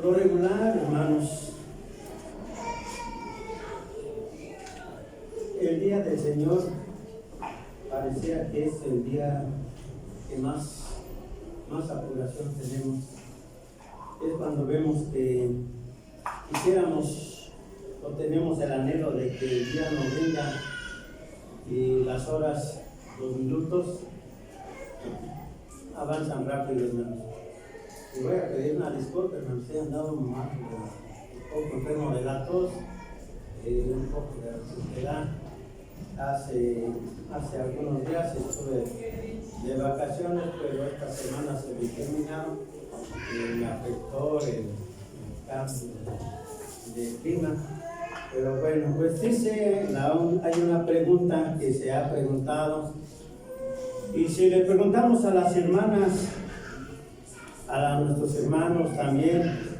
lo regular, hermanos, el día del Señor parecía que es el día que más apuración tenemos. Es cuando vemos que quisiéramos o tenemos el anhelo de que el día nos venga y las horas, los minutos avanzan rápido, hermanos. Y voy a pedir una disculpa, hermanos, se han dado un poco enfermo de la tos, un poco de ansiedad. Hace algunos días estuve de vacaciones, pero esta semana se me terminaron y me afectó el cambio de clima. Pero bueno, pues dice, hay una pregunta que se ha preguntado, y si le preguntamos a las hermanas, a nuestros hermanos también,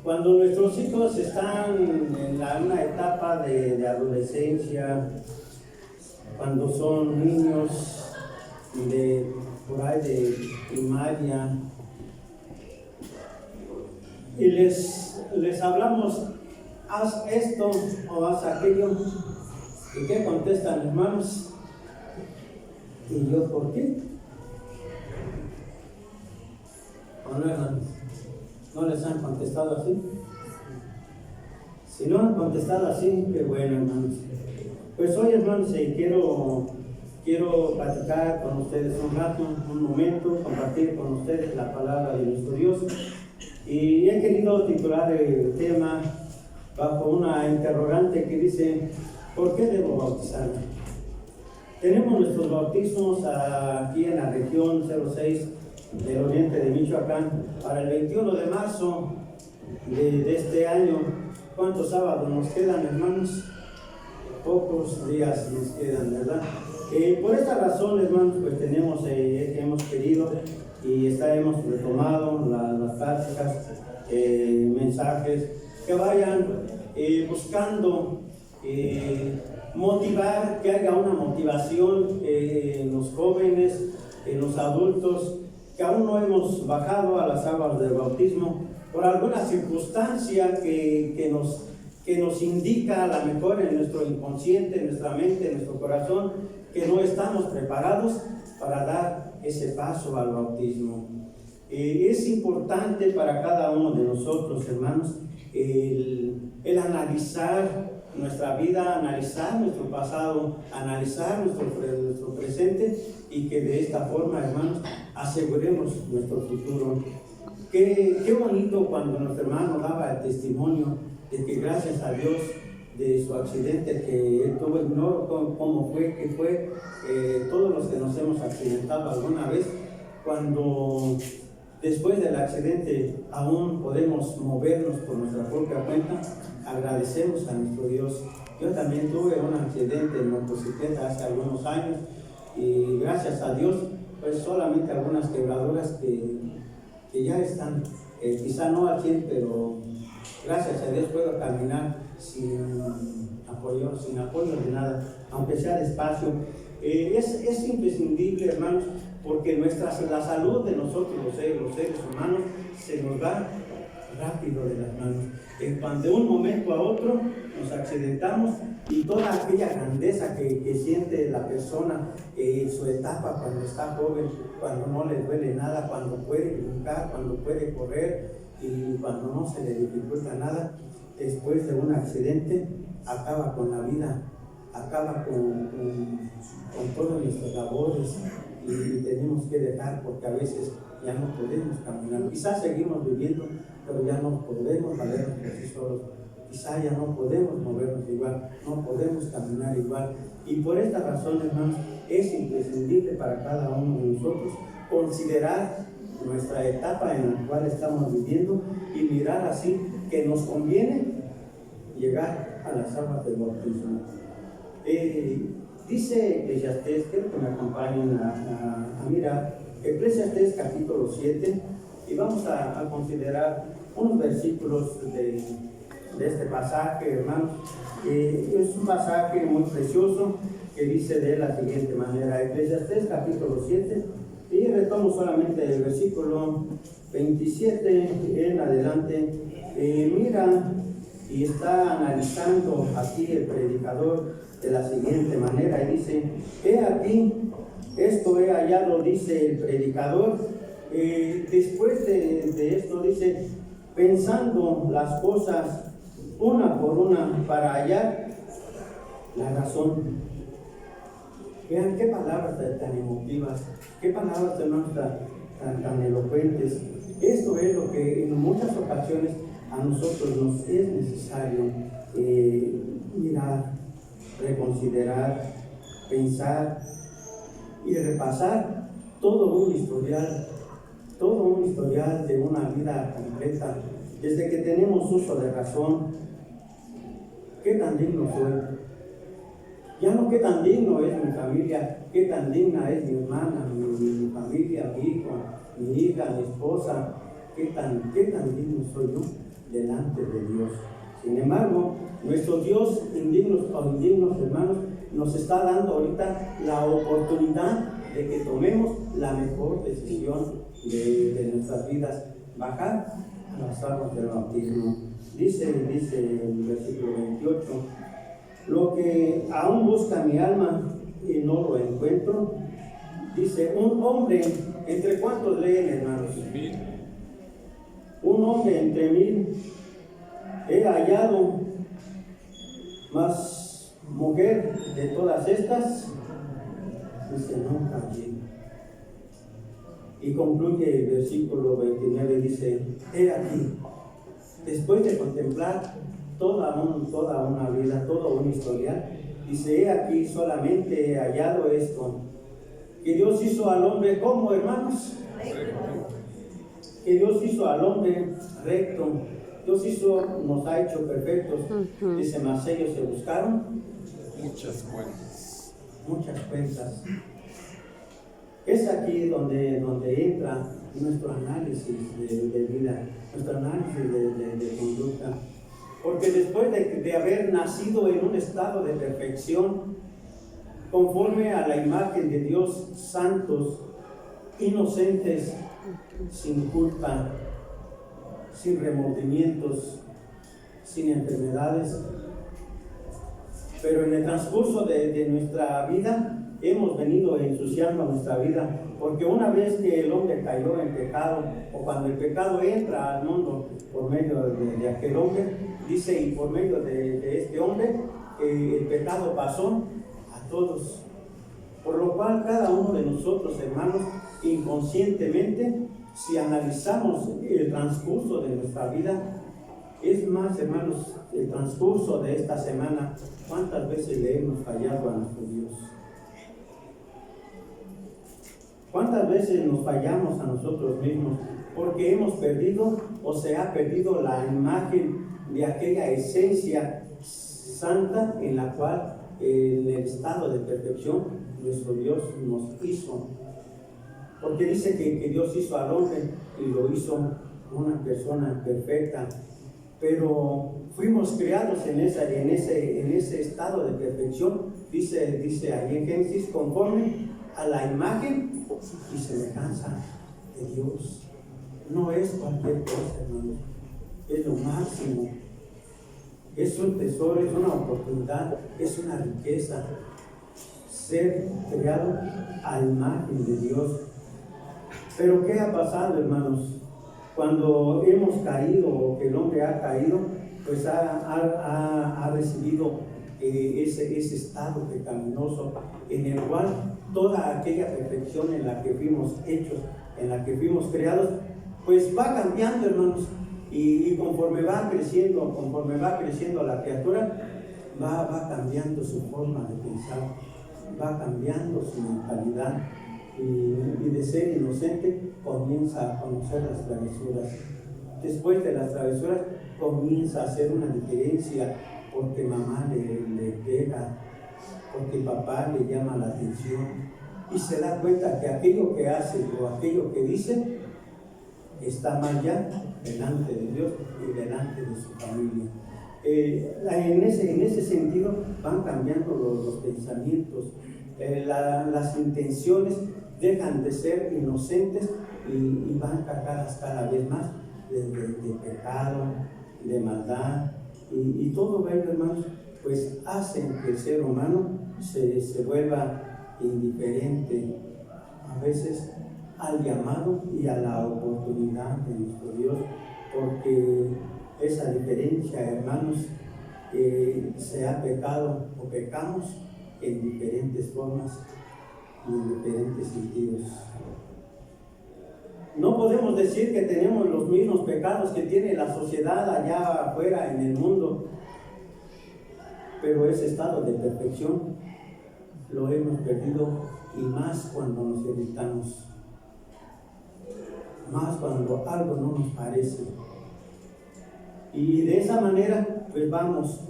cuando nuestros hijos están en una etapa de adolescencia, cuando son niños por ahí de primaria, y les hablamos, haz esto o haz aquello, ¿y qué contestan, hermanos? ¿Y yo por qué? ¿O no, hermanos? ¿No les han contestado así? Si no han contestado así, qué bueno, hermanos. Pues hoy, hermanos, quiero platicar con ustedes un rato, un momento, compartir con ustedes la palabra de nuestro Dios. Y he querido titular el tema bajo una interrogante que dice: ¿por qué debo bautizarme? Tenemos nuestros bautismos aquí en la región 06 del oriente de Michoacán para el 21 de marzo de este año. ¿Cuántos sábados nos quedan, hermanos? Pocos días nos quedan, ¿verdad? Por esta razón, hermanos, pues hemos querido y hemos retomado las prácticas, mensajes que vayan buscando motivar, que haya una motivación en los jóvenes, en los adultos, que aún no hemos bajado a las aguas del bautismo por alguna circunstancia que nos indica, a lo mejor en nuestro inconsciente, en nuestra mente, en nuestro corazón, que no estamos preparados para dar ese paso al bautismo. Es importante para cada uno de nosotros, hermanos, el analizar nuestra vida, analizar nuestro pasado, analizar nuestro presente, y que de esta forma, hermanos, aseguremos nuestro futuro. Qué bonito cuando nuestro hermano daba el testimonio de que gracias a Dios de su accidente que él tuvo, ignoro cómo fue, qué fue, todos los que nos hemos accidentado alguna vez, cuando después del accidente aún podemos movernos por nuestra propia cuenta, agradecemos a nuestro Dios. Yo también tuve un accidente en motocicleta hace algunos años y gracias a Dios, pues solamente algunas quebraduras que ya están, quizá no al 100, pero gracias a Dios puedo caminar sin apoyo de nada, aunque sea despacio. Es imprescindible, hermanos, porque la salud de nosotros, los seres humanos, se nos va rápido de las manos. Cuando de un momento a otro nos accidentamos, y toda aquella grandeza que siente la persona en su etapa, cuando está joven, cuando no le duele nada, cuando puede brincar, cuando puede correr y cuando no se le dificulta nada, después de un accidente acaba con la vida, acaba con todas nuestras labores, y tenemos que dejar, porque a veces ya no podemos caminar. Quizás seguimos viviendo, pero ya no podemos valernos por sí solos. Quizás ya no podemos movernos igual, no podemos caminar igual. Y por esta razón, hermanos, es imprescindible para cada uno de nosotros considerar nuestra etapa en la cual estamos viviendo y mirar así que nos conviene llegar a las aguas del bautismo. Dice Eclesiastés, quiero que me acompañen a mirar Eclesiastés capítulo 7, y vamos a considerar unos versículos de este pasaje, hermanos. Es un pasaje muy precioso que dice de la siguiente manera: Eclesiastés capítulo 7, Y retomo solamente el versículo 27 en adelante. Mira, y está analizando aquí el predicador de la siguiente manera, y dice: he aquí, esto he hallado, dice el predicador. Después de esto dice: pensando las cosas una por una para hallar la razón. Vean qué palabras tan emotivas, qué palabras tan elocuentes. Esto es lo que en muchas ocasiones a nosotros nos es necesario mirar, reconsiderar, pensar y repasar todo un historial de una vida completa, desde que tenemos uso de razón. ¿Qué tan digno soy? Ya no qué tan digno es mi familia, qué tan digna es mi hermana, mi familia, mi hijo, mi hija, mi esposa, qué tan digno soy yo delante de Dios. Sin embargo, nuestro Dios, indignos o indignos hermanos, nos está dando ahorita la oportunidad de que tomemos la mejor decisión de nuestras vidas: bajar a las aguas del bautismo. Dice el versículo 28: lo que aún busca mi alma y no lo encuentro. Dice: un hombre, ¿entre cuántos leen, hermanos? 1000. Un hombre entre 1000 he hallado, mas mujer de todas estas, dice, no hallé. Y concluye el versículo 29, dice: he aquí, después de contemplar toda una vida, todo un historial, dice: he aquí, solamente he hallado esto, que Dios hizo al hombre, ¿cómo, hermanos? Que Dios hizo al hombre recto. Dios nos ha hecho perfectos. Dice: mas ellos se buscaron muchas cuentas. Es aquí donde entra nuestro análisis de vida, nuestro análisis de conducta. Porque después de haber nacido en un estado de perfección, conforme a la imagen de Dios, santos, inocentes, sin culpa, sin remordimientos, sin enfermedades, pero en el transcurso de nuestra vida hemos venido ensuciando nuestra vida, porque una vez que el hombre cayó en pecado, o cuando el pecado entra al mundo por medio de aquel hombre, dice, y por medio de este hombre, el pecado pasó a todos. Por lo cual cada uno de nosotros, hermanos, inconscientemente, si analizamos el transcurso de nuestra vida, es más, hermanos, el transcurso de esta semana, ¿cuántas veces le hemos fallado a nuestro Dios? ¿Cuántas veces nos fallamos a nosotros mismos? Porque hemos perdido, o se ha perdido, la imagen de aquella esencia santa en la cual, en el estado de perfección, nuestro Dios nos hizo. Porque dice que Dios hizo al hombre y lo hizo una persona perfecta, pero fuimos creados en ese estado de perfección, dice ahí en Génesis, conforme a la imagen y semejanza de Dios. No es cualquier cosa, hermanos, es lo máximo, es un tesoro, es una oportunidad, es una riqueza, ser creado a imagen de Dios. Pero ¿qué ha pasado, hermanos? Cuando hemos caído, o que el hombre ha caído, pues ha recibido ese estado pecaminoso, en el cual toda aquella perfección en la que fuimos hechos, en la que fuimos creados, pues va cambiando, hermanos, y conforme va creciendo la criatura, va cambiando su forma de pensar, va cambiando su mentalidad, y de ser inocente comienza a conocer las travesuras. Después de las travesuras comienza a hacer una diferencia, porque mamá le pega, porque papá le llama la atención, y se da cuenta que aquello que hace o aquello que dice está mal ya delante de Dios y delante de su familia. En ese sentido van cambiando los pensamientos, las intenciones dejan de ser inocentes y van cargadas cada vez más de pecado, de maldad, y todo ello, hermanos, pues hacen que el ser humano se vuelva indiferente a veces al llamado y a la oportunidad de nuestro Dios, porque esa diferencia, hermanos, se ha pecado o pecamos en diferentes formas y en diferentes sentidos. No podemos decir que tenemos los mismos pecados que tiene la sociedad allá afuera en el mundo, pero ese estado de perfección lo hemos perdido, y más cuando nos irritamos, más cuando algo no nos parece. Y de esa manera pues vamos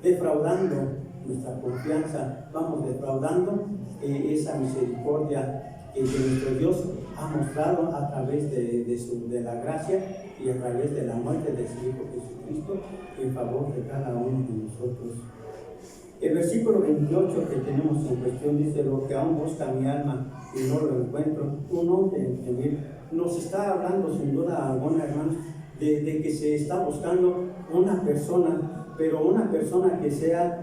defraudando nuestra confianza, vamos defraudando esa misericordia que nuestro Dios ha mostrado a través de la gracia y a través de la muerte de su Hijo Jesucristo en favor de cada uno de nosotros. El versículo 28 que tenemos en cuestión dice: lo que aún busca mi alma y no lo encuentro, un hombre en mí. Nos está hablando sin duda alguna, hermanos, de que se está buscando una persona, pero una persona que sea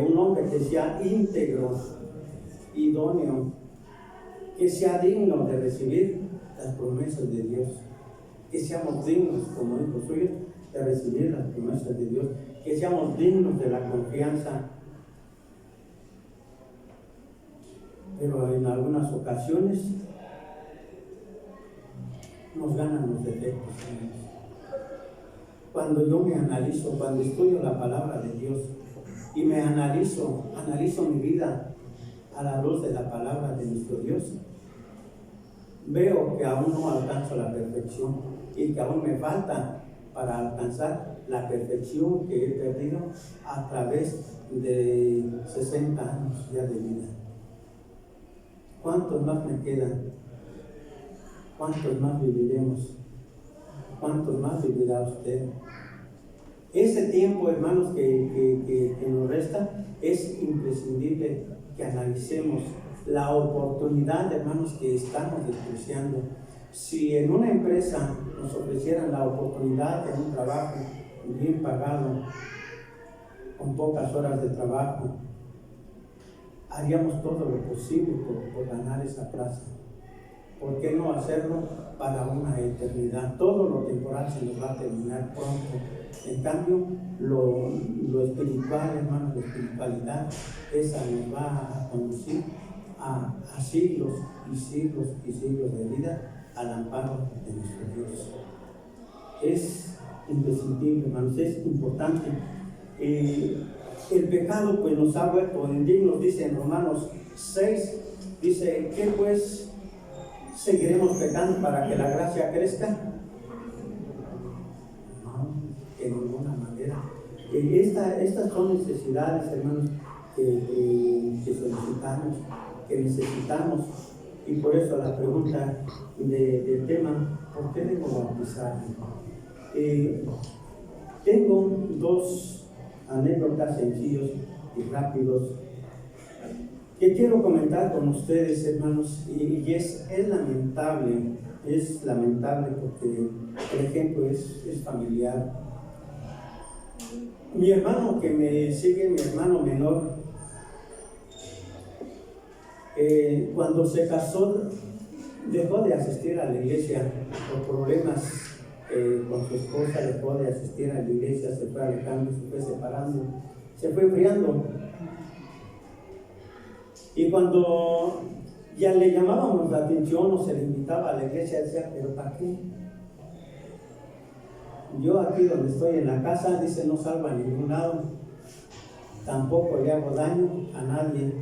un hombre que sea íntegro, idóneo, que sea digno de recibir las promesas de Dios, que seamos dignos como hijos suyos de recibir las promesas de Dios, que seamos dignos de la confianza. Pero en algunas ocasiones nos ganan los defectos. Cuando yo me analizo, cuando estudio la palabra de Dios y me analizo mi vida a la luz de la palabra de nuestro Dios, veo que aún no alcanzo la perfección y que aún me falta para alcanzar la perfección que he perdido a través de 60 años ya de vida. ¿Cuántos más me quedan? ¿Cuántos más viviremos? ¿Cuántos más vivirá usted? Ese tiempo, hermanos, que nos resta, es imprescindible que analicemos la oportunidad, hermanos, que estamos despreciando. Si en una empresa nos ofrecieran la oportunidad de un trabajo bien pagado, con pocas horas de trabajo, haríamos todo lo posible por ganar esa plaza. ¿Por qué no hacerlo para una eternidad? Todo lo temporal se nos va a terminar pronto. En cambio, lo espiritual, hermanos, la espiritualidad, esa nos va a conducir a siglos y siglos y siglos de vida al amparo de nuestro Dios. Es imprescindible, hermanos, es importante. El pecado pues nos ha vuelto indignos, dice en Romanos 6, dice: ¿qué pues? ¿Seguiremos pecando para que la gracia crezca? No, de ninguna manera. Estas son necesidades, hermanos, que solicitamos, que necesitamos. Y por eso la pregunta del tema: ¿por qué debo bautizarme? Tengo dos anécdotas sencillos y rápidos que quiero comentar con ustedes, hermanos, y es lamentable porque el ejemplo es familiar. Mi hermano que me sigue, mi hermano menor, cuando se casó dejó de asistir a la iglesia por problemas con su esposa, dejó de asistir a la iglesia, se fue alejando, se fue separando, se fue enfriando. Y cuando ya le llamábamos la atención o se le invitaba a la iglesia, decía: ¿pero para qué? Yo aquí donde estoy en la casa, dice, no salgo a ningún lado, tampoco le hago daño a nadie,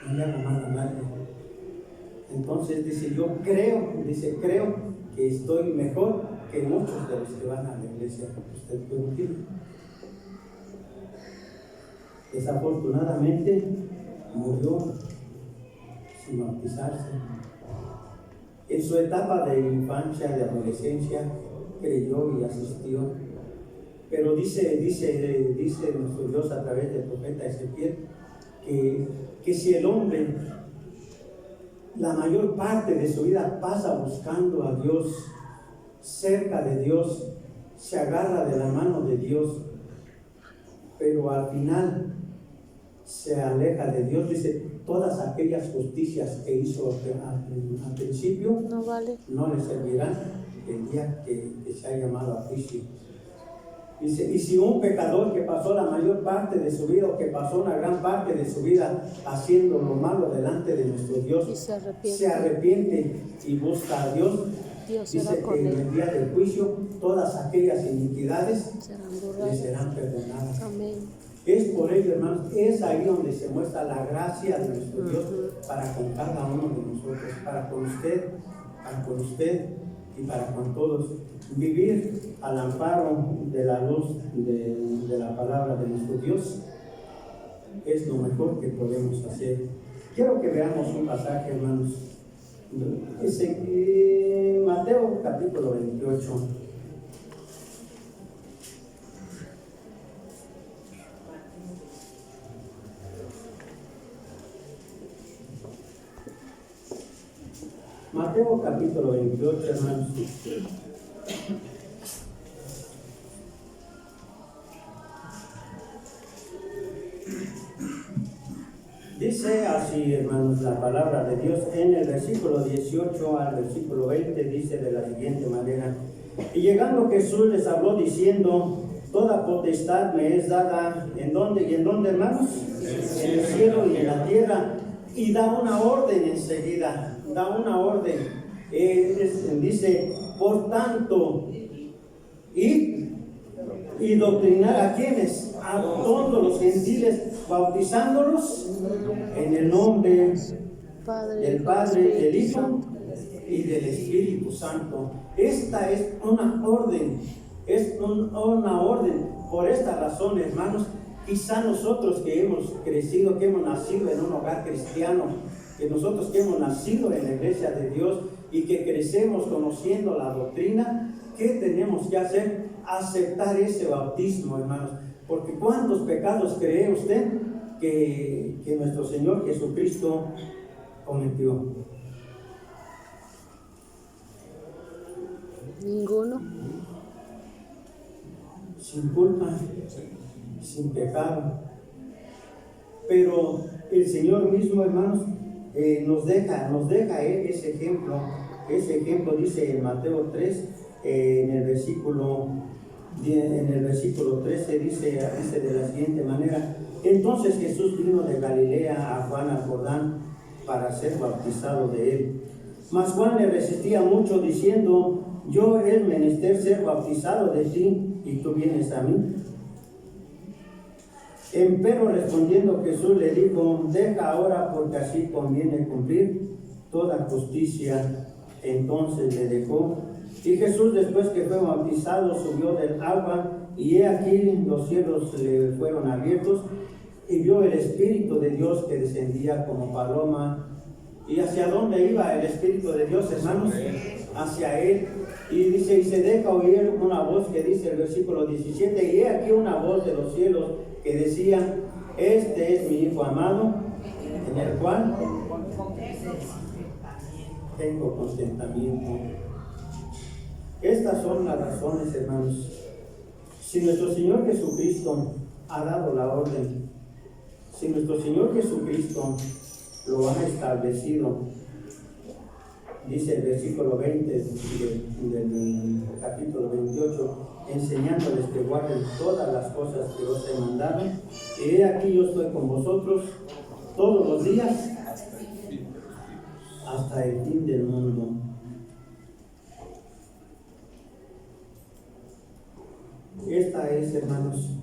no le hago mal a nadie. Entonces dice: yo creo que estoy mejor que muchos de los que van a la iglesia. Usted puede decir. Desafortunadamente murió sin bautizarse. En su etapa de infancia, de adolescencia, creyó y asistió. Pero dice nuestro Dios a través del profeta Ezequiel que si el hombre la mayor parte de su vida pasa buscando a Dios, cerca de Dios, se agarra de la mano de Dios, pero al final se aleja de Dios, dice, todas aquellas justicias que hizo al principio no le servirán el día que se ha llamado a juicio. Dice, y si un pecador que pasó la mayor parte de su vida, o que pasó una gran parte de su vida haciendo lo malo delante de nuestro Dios, se arrepiente y busca a Dios, dice que en el día del juicio todas aquellas iniquidades le serán perdonadas. Amén. Es por ello, hermanos, es ahí donde se muestra la gracia de nuestro Dios para con cada uno de nosotros, para con usted y para con todos. Vivir al amparo de la luz de la palabra de nuestro Dios es lo mejor que podemos hacer. Quiero que veamos un pasaje, hermanos. Mateo capítulo 28. Mateo capítulo 28, hermanos. Dice así, hermanos, la palabra de Dios en el versículo 18 al versículo 20, dice de la siguiente manera: y llegando Jesús les habló diciendo, toda potestad me es dada, ¿en dónde? ¿Y en dónde, hermanos? En el cielo y en la tierra. Y da una orden enseguida, da una orden. Dice, por tanto, y doctrinar a quienes, a todos los gentiles, bautizándolos en el nombre del Padre, del Hijo y del Espíritu Santo. Esta es una orden, una orden. Por esta razón, hermanos, quizá nosotros que hemos crecido, que hemos nacido en un hogar cristiano, que nosotros que hemos nacido en la iglesia de Dios y que crecemos conociendo la doctrina, ¿qué tenemos que hacer? Aceptar ese bautismo, hermanos. Porque ¿cuántos pecados cree usted que nuestro Señor Jesucristo cometió? Ninguno. Sin culpa, sin pecado. Pero el Señor mismo, hermanos, nos deja ese ejemplo. Ese ejemplo dice en Mateo 3, en el versículo 13, dice de la siguiente manera: entonces Jesús vino de Galilea a Juan al Jordán para ser bautizado de él. Mas Juan le resistía mucho, diciendo: yo es menester ser bautizado de ti, y tú vienes a mí. Empero respondiendo Jesús le dijo: deja ahora, porque así conviene cumplir toda justicia. Entonces le dejó. Y Jesús, después que fue bautizado, subió del agua, y he aquí los cielos le fueron abiertos, y vio el Espíritu de Dios que descendía como paloma. ¿Y hacia dónde iba el Espíritu de Dios, hermanos? Hacia él. Y dice, y se deja oír una voz que dice el versículo 17, y he aquí una voz de los cielos que decía: este es mi Hijo amado, en el cual tengo contentamiento. Estas son las razones, hermanos. Si nuestro Señor Jesucristo ha dado la orden, si nuestro Señor Jesucristo lo ha establecido, dice el versículo 20 del capítulo 28, enseñándoles que guarden todas las cosas que os he mandado, y he aquí yo estoy con vosotros todos los días hasta el fin del mundo. Esta es, hermanos,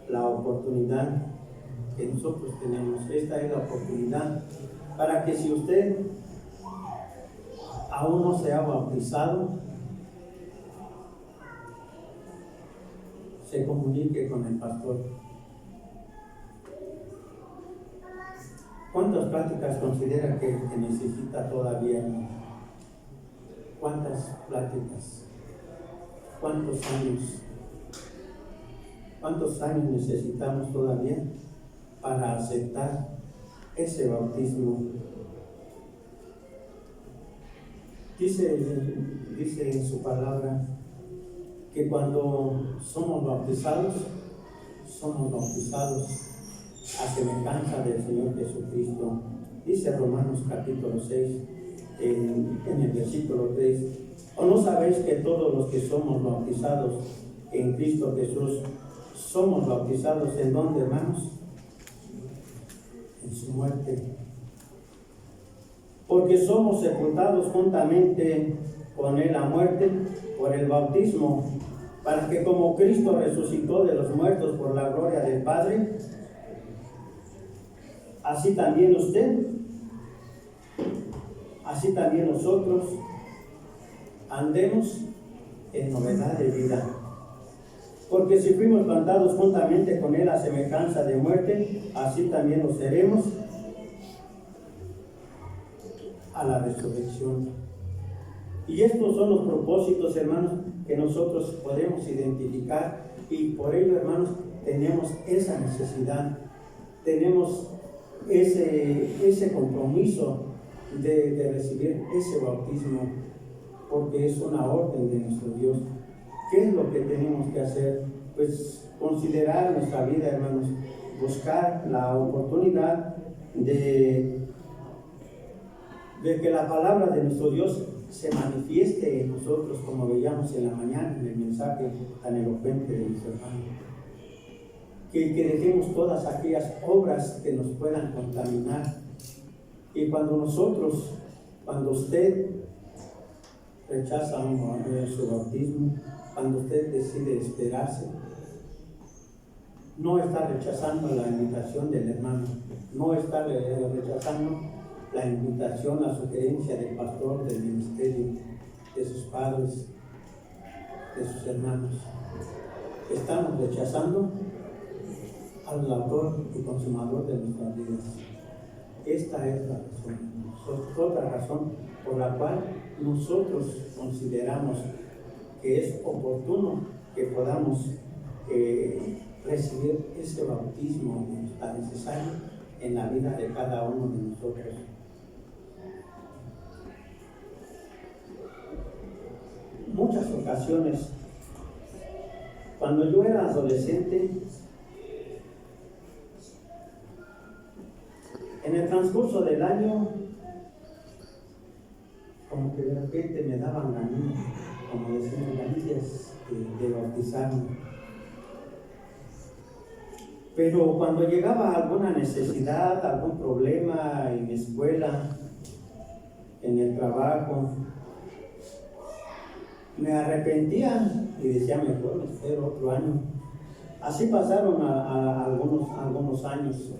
la oportunidad que nosotros tenemos. Esta es la oportunidad para que, si usted aún no se ha bautizado, se comunique con el pastor. ¿Cuántas pláticas considera que necesita todavía? ¿Cuántas pláticas? ¿Cuántos años? ¿Cuántos años necesitamos todavía para aceptar ese bautismo. Dice en su palabra que cuando somos bautizados a semejanza del Señor Jesucristo. Dice Romanos capítulo 6, en el versículo 3, ¿o no sabéis que todos los que somos bautizados en Cristo Jesús, somos bautizados en dónde, hermanos? En su muerte. Porque somos sepultados juntamente con Él a muerte por el bautismo, para que como Cristo resucitó de los muertos por la gloria del Padre, así también nosotros andemos en novedad de vida. Porque si fuimos plantados juntamente con Él a semejanza de muerte, así también lo seremos a la resurrección. Y estos son los propósitos, hermanos, que nosotros podemos identificar, y por ello, hermanos, tenemos esa necesidad, tenemos ese compromiso de recibir ese bautismo, porque es una orden de nuestro Dios. ¿Qué es lo que tenemos que hacer? Pues considerar nuestra vida, hermanos, buscar la oportunidad de que la palabra de nuestro Dios se manifieste en nosotros, como veíamos en la mañana en el mensaje tan elocuente de mis hermanos. Que dejemos todas aquellas obras que nos puedan contaminar. Y cuando usted rechaza su bautismo, cuando usted decide esperarse, no está rechazando la invitación del hermano, no está rechazando la invitación, la sugerencia del pastor, del ministerio, de sus padres, de sus hermanos. Estamos rechazando al autor y consumador de nuestras vidas. Esta es la razón, otra razón por la cual nosotros consideramos que es oportuno que podamos recibir ese bautismo tan necesario en la vida de cada uno de nosotros. Muchas ocasiones, cuando yo era adolescente, en el transcurso del año, como que de repente me daban ganitas, como decían, ganitas de bautizarme. Pero cuando llegaba alguna necesidad, algún problema en la escuela, en el trabajo, me arrepentía y decía, mejor me espero otro año. Así pasaron algunos años.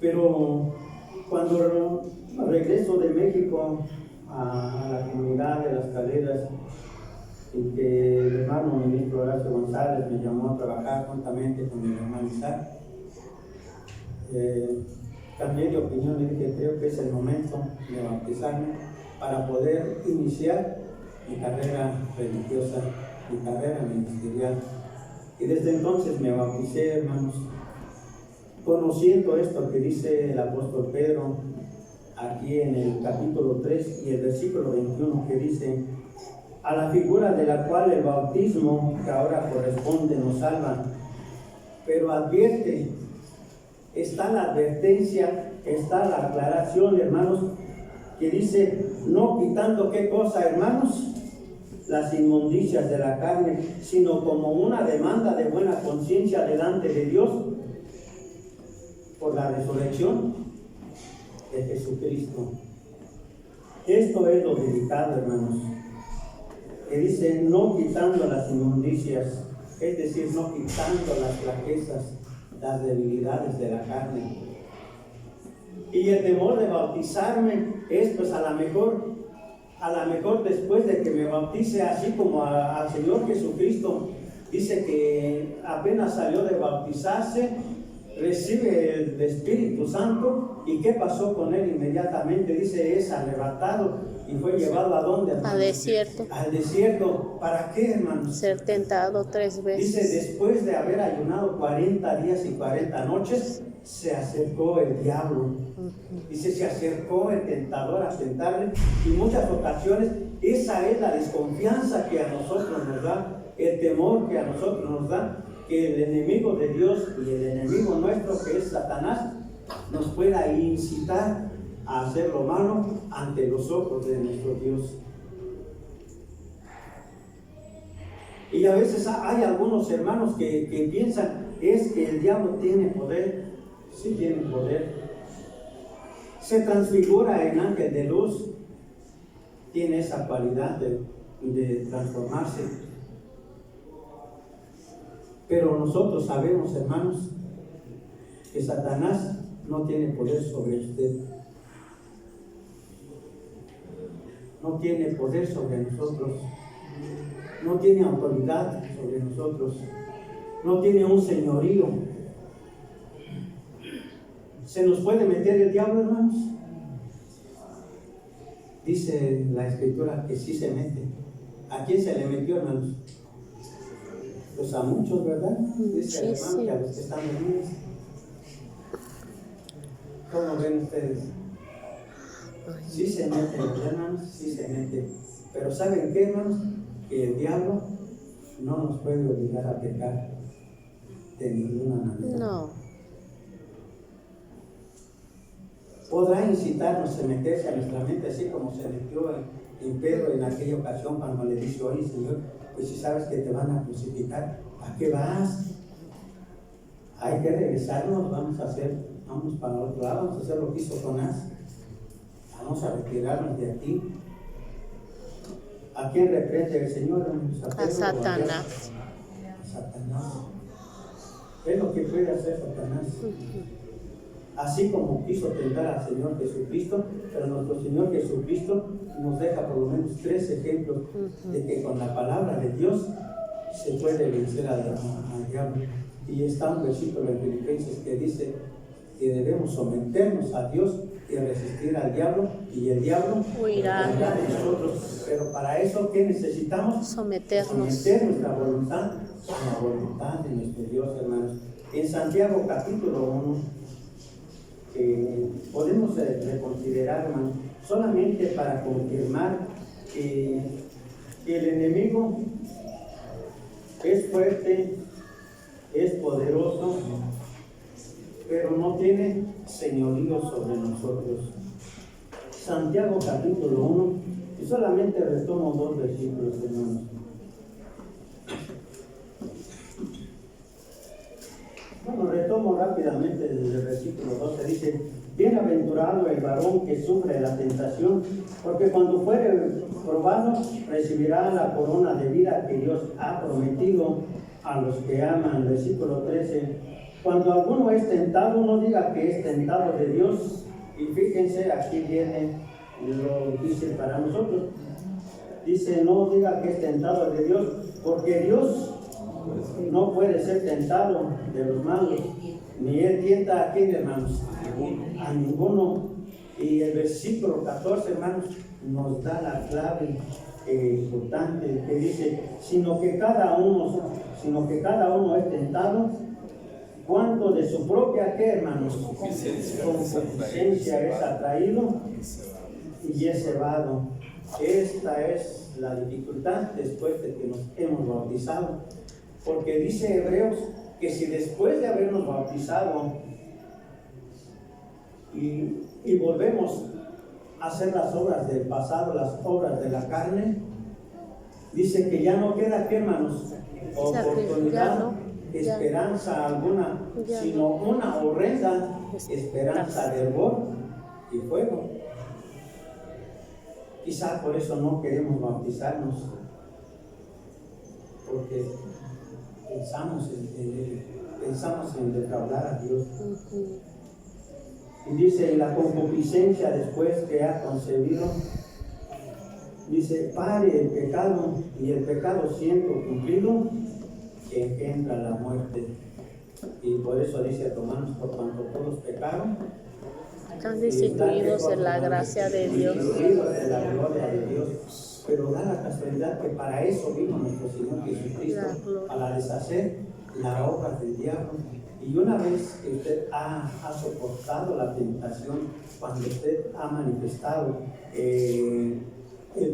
Pero cuando regreso de México a la comunidad de Las Caleras, y que el hermano ministro Horacio González me llamó a trabajar juntamente con mi hermano Isaac, cambié de opinión y dije, creo que es el momento de bautizarme para poder iniciar mi carrera religiosa, mi carrera ministerial. Y desde entonces me bauticé, hermanos, conociendo esto que dice el apóstol Pedro aquí en el capítulo 3 y el versículo 21, que dice: a la figura de la cual el bautismo que ahora corresponde nos salva. Pero advierte, está la advertencia, está la aclaración, hermanos, que dice, no quitando qué cosa, hermanos, las inmundicias de la carne, sino como una demanda de buena conciencia delante de Dios por la resurrección de Jesucristo. Esto es lo delicado, hermanos, que dice, no quitando las inmundicias, es decir, no quitando las flaquezas, las debilidades de la carne. Y el temor de bautizarme es, pues, a lo mejor después de que me bautice, así como al Señor Jesucristo, dice que apenas salió de bautizarse, recibe el Espíritu Santo. ¿Y qué pasó con él inmediatamente? Dice, es arrebatado y fue llevado ¿a dónde, hermanos? Al desierto. Al desierto. ¿Para qué, hermanos? Ser tentado 3 veces. Dice, después de haber ayunado 40 días y 40 noches, se acercó el diablo. Dice, se acercó el tentador a tentarle, y en muchas ocasiones esa es la desconfianza que a nosotros nos da, el temor que a nosotros nos da, que el enemigo de Dios y el enemigo nuestro, que es Satanás, nos pueda incitar a hacer lo malo ante los ojos de nuestro Dios. Y a veces hay algunos hermanos que piensan, es que el diablo tiene poder. Sí tiene poder. Se transfigura en ángel de luz, tiene esa cualidad de transformarse. Pero nosotros sabemos, hermanos, que Satanás no tiene poder sobre usted. No tiene poder sobre nosotros. No tiene autoridad sobre nosotros. No tiene un señorío. ¿Se nos puede meter el diablo, hermanos? Dice la Escritura que sí se mete. ¿A quién se le metió, hermanos? Pues a muchos, ¿verdad? Dice el hermano que a los que están dormidos. ¿Cómo ven ustedes? Sí se mete, hermanos, sí se mete. Pero ¿saben qué, hermanos? Que el diablo no nos puede obligar a pecar de ninguna manera. No. Podrá incitarnos a meterse a nuestra mente, así como se metió en Pedro en aquella ocasión cuando le dice, oye, Señor, pues si sabes que te van a crucificar, ¿a qué vas? Hay que regresarnos, vamos para otro lado, vamos a hacer lo que hizo Jonás, vamos a retirarnos de aquí. ¿A quién reprende el Señor? A Satanás. A Satanás. Es lo que puede hacer Satanás. Así como quiso tentar al Señor Jesucristo, pero nuestro Señor Jesucristo nos deja por lo menos 3 ejemplos de que con la palabra de Dios se puede vencer al diablo. Y está un versículo en Filipenses que dice que debemos someternos a Dios y resistir al diablo, y el diablo huirá de nosotros. Pero para eso, ¿qué necesitamos? Someter nuestra voluntad a la voluntad de nuestro Dios, hermanos. En Santiago capítulo 1, podemos reconsiderar, hermanos, solamente para confirmar que el enemigo es fuerte, es poderoso, pero no tiene señorío sobre nosotros. Santiago capítulo 1, y solamente retomo 2 versículos, hermanos. Bueno, retomo rápidamente desde el versículo 12, dice, bienaventurado el varón que sufre la tentación, porque cuando fuere probado recibirá la corona de vida que Dios ha prometido a los que aman. Versículo 13, cuando alguno es tentado, no diga que es tentado de Dios. Y fíjense, aquí viene, lo dice para nosotros, dice, no diga que es tentado de Dios, porque Dios no puede ser tentado de los malos, ni él tienta a quién, hermanos, a ninguno. Y el versículo 14, hermanos, nos da la clave importante que dice, sino que cada uno es tentado cuanto de su propia, ¿qué, hermanos? Concupiscencia es atraído y es cebado. Esta es la dificultad después de que nos hemos bautizado. Porque dice Hebreos que si después de habernos bautizado y volvemos a hacer las obras del pasado, las obras de la carne, dice que ya no queda, ¿qué, hermanos? Oportunidad, esperanza alguna, sino una horrenda esperanza de hervor y fuego. Quizá por eso no queremos bautizarnos, porque pensamos en defraudar a Dios. Y dice, la concupiscencia después que ha concebido, dice, pare el pecado, y el pecado siendo cumplido, engendra la muerte. Y por eso dice Romanos, por cuanto todos pecaron, están destituidos de la gracia de Dios. De la gloria de Dios. Pero da la casualidad que para eso vino nuestro Señor Jesucristo, para deshacer la obra del diablo. Y una vez que usted ha soportado la tentación, cuando usted ha manifestado el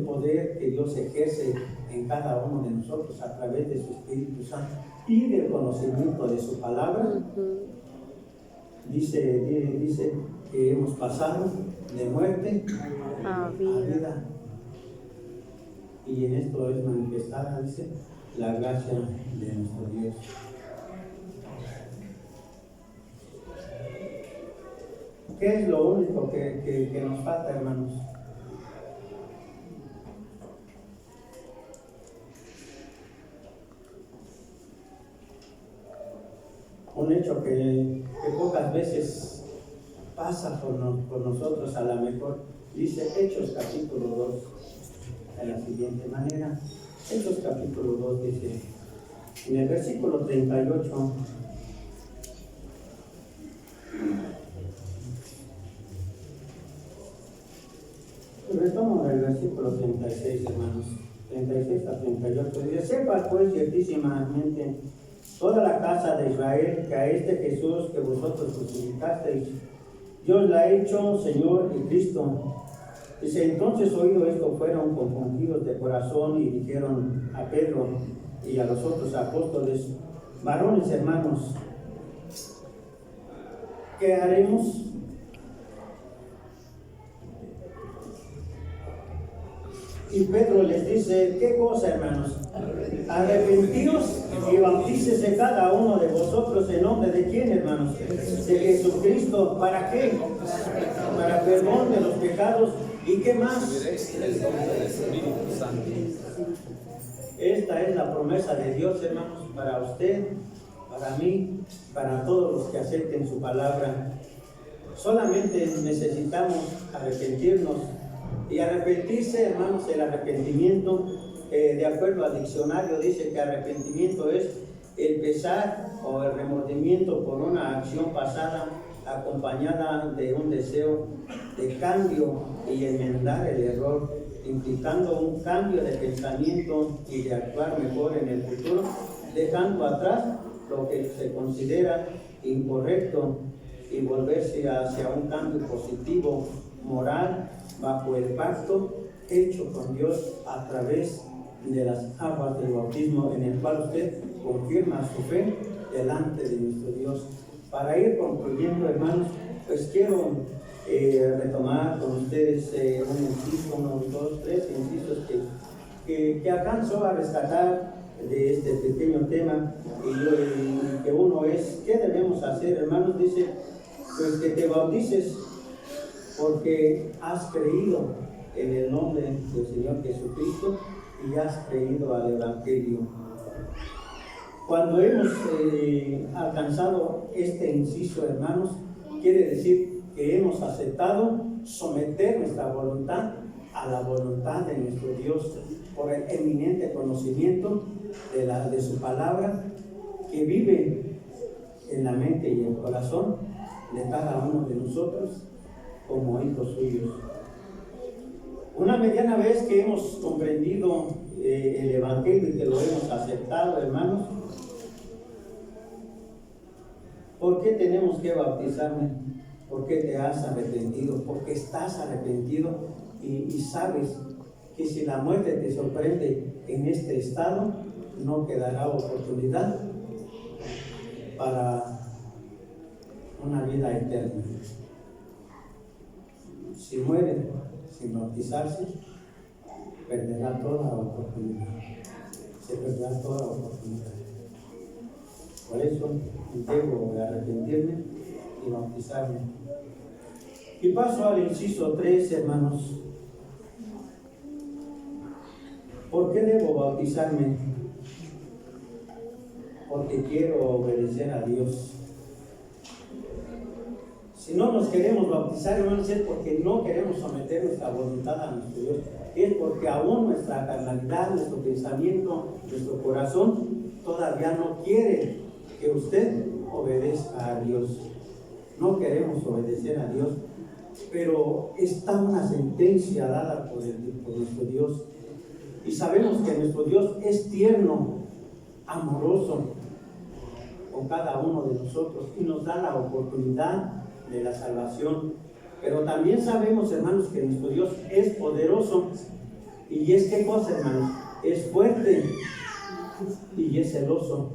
poder que Dios ejerce en cada uno de nosotros a través de su Espíritu Santo y del conocimiento de su palabra, dice que hemos pasado de muerte a vida. Y en esto es manifestada, dice, la gracia de nuestro Dios. ¿Qué es lo único que nos falta, hermanos? Un hecho que pocas veces pasa por nosotros, a lo mejor. Dice Hechos capítulo 2 de la siguiente manera. Hechos capítulo 2 dice, en el versículo 38, retomo el versículo 36, hermanos, 36 a 38, dice, sepa pues ciertísimamente toda la casa de Israel que a este Jesús que vosotros crucificasteis, Dios la ha hecho Señor y Cristo. Dice, entonces oído esto, fueron confundidos de corazón y dijeron a Pedro y a los otros apóstoles, varones hermanos, ¿qué haremos? Y Pedro les dice, ¿qué cosa, hermanos? Arrepentíos y bautícese cada uno de vosotros en nombre de quién, hermanos? De Jesucristo. ¿Para qué? Para perdón de los pecados. ¿Y qué más? Esta es la promesa de Dios, hermanos, para usted, para mí, para todos los que acepten su palabra. Solamente necesitamos arrepentirnos. Y arrepentirse, hermanos, el arrepentimiento, de acuerdo al diccionario, dice que arrepentimiento es el pesar o el remordimiento por una acción pasada acompañada de un deseo de cambio y enmendar el error, implicando un cambio de pensamiento y de actuar mejor en el futuro, dejando atrás lo que se considera incorrecto y volverse hacia un cambio positivo, moral, bajo el pacto hecho con Dios a través de las aguas del bautismo, en el cual usted confirma su fe delante de nuestro Dios. Para ir concluyendo, hermanos, pues quiero retomar con ustedes un inciso, unos 2, 3 incisos que alcanzo a rescatar de este pequeño tema, y que uno es, ¿qué debemos hacer, hermanos? Dice, pues que te bautices porque has creído en el nombre del Señor Jesucristo y has creído al Evangelio. Cuando hemos alcanzado este inciso, hermanos, quiere decir que hemos aceptado someter nuestra voluntad a la voluntad de nuestro Dios por el eminente conocimiento de su palabra, que vive en la mente y el corazón de cada uno de nosotros como hijos suyos. Una mediana vez que hemos comprendido el Evangelio y que lo hemos aceptado, hermanos, ¿por qué tenemos que bautizarme? ¿Por qué te has arrepentido? Porque estás arrepentido y sabes que si la muerte te sorprende en este estado, no quedará oportunidad para una vida eterna. Si muere sin bautizarse, perderá toda oportunidad. Se perderá toda oportunidad. Por eso debo arrepentirme y bautizarme. Y paso al inciso 3, hermanos. ¿Por qué debo bautizarme? Porque quiero obedecer a Dios. Si no nos queremos bautizar, hermanos, es porque no queremos someter nuestra voluntad a nuestro Dios. Es porque aún nuestra carnalidad, nuestro pensamiento, nuestro corazón todavía no quiere que usted obedezca a Dios. No queremos obedecer a Dios, pero está una sentencia dada por nuestro Dios. Y sabemos que nuestro Dios es tierno, amoroso, con cada uno de nosotros y nos da la oportunidad de la salvación. Pero también sabemos, hermanos, que nuestro Dios es poderoso. Y es ¿qué cosa, hermanos? Es fuerte y es celoso.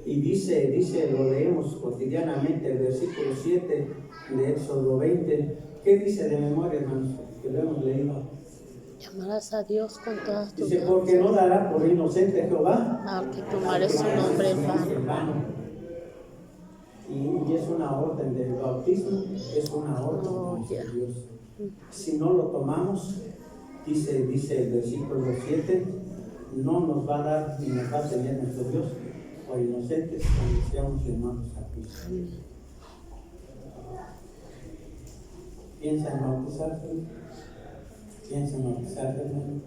Y dice, lo leemos cotidianamente, el versículo 7 de Éxodo 20. ¿Qué dice de memoria, hermanos? Que lo hemos leído. Llamarás a Dios con todas tus Dice, porque no dará por inocente Jehová al que tomaré su nombre en vano. Y es una orden del bautismo, es una orden de Dios. Si no lo tomamos, dice el versículo 7, no nos va a dar ni nos va a tener nuestro Dios por inocentes cuando seamos llamados a Cristo. ¿Piensa en bautizarse? ¿Piensa en bautizarse, hermano?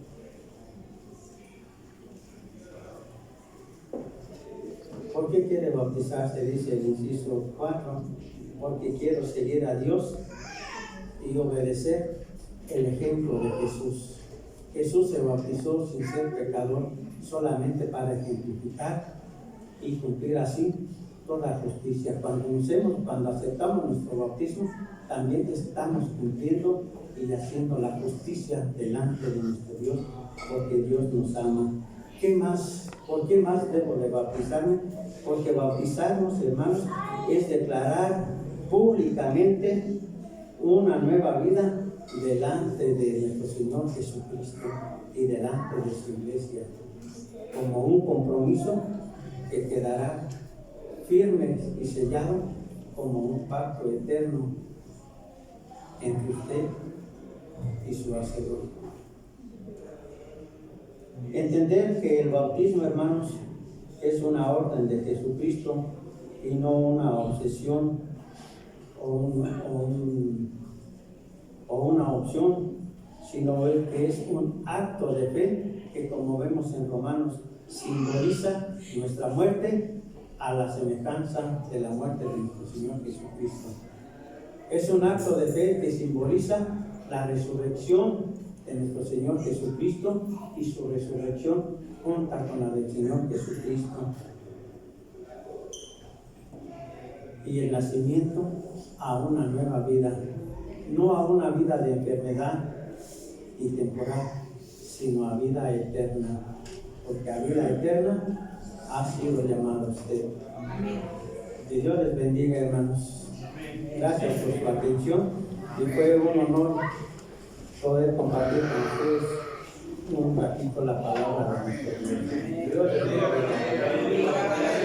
¿Por qué quiere bautizarse? Dice el inciso 4, porque quiero seguir a Dios y obedecer el ejemplo de Jesús. Jesús se bautizó sin ser pecador, solamente para ejemplificar y cumplir así toda justicia. Cuando aceptamos nuestro bautismo, también estamos cumpliendo y haciendo la justicia delante de nuestro Dios, porque Dios nos ama. ¿Qué más? ¿Por qué más debo de bautizarme? Porque bautizarnos, hermanos, es declarar públicamente una nueva vida delante de nuestro Señor Jesucristo y delante de su iglesia, como un compromiso que quedará firme y sellado como un pacto eterno entre usted y su Hacedor. Entender que el bautismo, hermanos, es una orden de Jesucristo y no una obsesión o una opción, sino que es un acto de fe que, como vemos en Romanos, simboliza nuestra muerte a la semejanza de la muerte de nuestro Señor Jesucristo. Es un acto de fe que simboliza la resurrección de nuestro Señor Jesucristo y su resurrección junta con la del Señor Jesucristo, y el nacimiento a una nueva vida, no a una vida de enfermedad y temporal, sino a vida eterna, porque a vida eterna ha sido llamado usted. Que Dios les bendiga, hermanos. Gracias por su atención y fue un honor poder compartir con ustedes un ratito la palabra de nuestro Dios. Dios les bendiga.